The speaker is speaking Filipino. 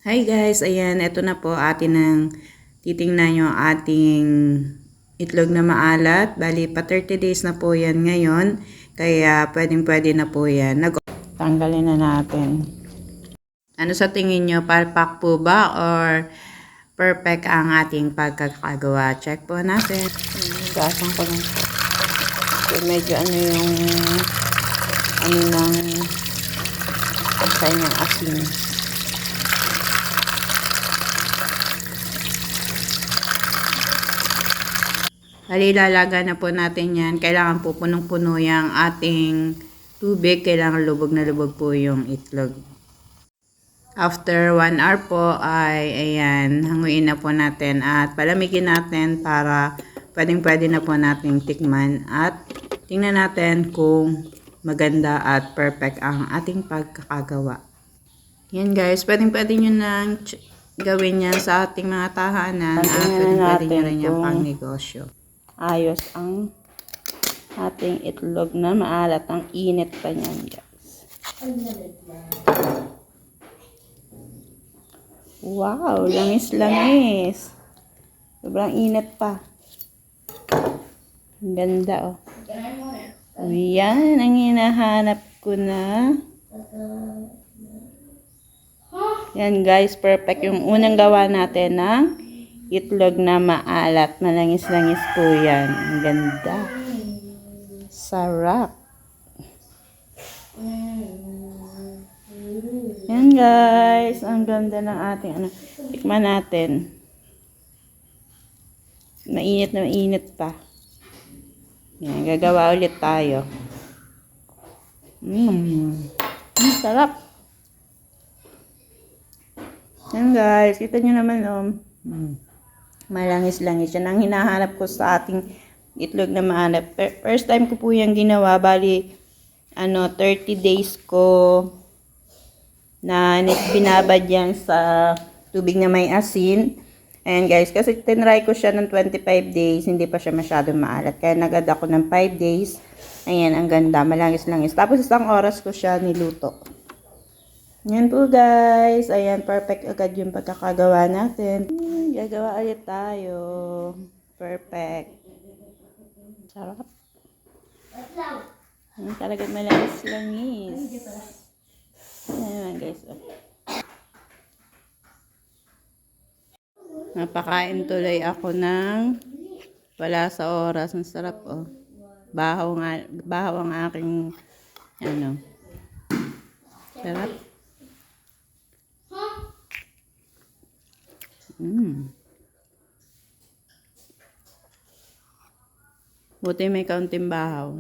Hi guys, ayan, ito na po atin ang titingnan yung ating itlog na maalat. Bali, pa 30 days na po yan ngayon. Kaya pwedeng-pwede na po yan. Tanggalin na natin. Ano sa tingin nyo? Palpak po ba or perfect ang ating pagkakagawa? Check po natin. Gasang ko lang po. So, medyo ano yung ng sa inyong asin. Lalaga na po natin yan. Kailangan po punong-puno yung ating tubig. Kailangan lubog na lubog po yung itlog. After 1 hour po ay ayan, hanguin na po natin at palamigin natin para pwedeng-pwede na po nating tikman at tingnan natin kung maganda at perfect ang ating pagkakagawa. Yan guys, pwedeng-pwede nyo nang gawin yan sa ating mga tahanan at pwedeng-pwede nyo rin yan pang negosyo. Ayos ang ating itlog na maalat. Ang init pa niyan, guys. Wow, langis-langis. Sobrang init pa. Ang ganda, oh. Ayan, ang hinahanap ko na. Yan, guys. Perfect. Yung unang gawa natin ng itlog na maalat. Malangis-langis po yan. Ang ganda. Sarap. Yan guys. Ang ganda ng ating ano. Tikman natin. Mainit na mainit pa. Yan. Gagawa ulit tayo. Sarap. Yan guys. Kita nyo naman malangis-langis. Yan ang hinahanap ko sa ating itlog na maalat. First time ko po yung ginawa. Bali, 30 days ko na binabad yan sa tubig na may asin. Ayan guys, kasi tinry ko siya ng 25 days. Hindi pa siya masyadong maalat. Kaya nagad ako ng 5 days. Ayan, ang ganda. Malangis-langis. Tapos 1 oras ko siya niluto. Yan po guys. Ayan, perfect agad yung pagkakagawa natin. Gagawa ulit tayo. Perfect. Sarap. Talagang malangis-langis. Ayan guys. Napakain tuloy ako ng wala sa oras. Ang sarap oh. Bahaw ang aking sarap. Buti may kaunting bahaw.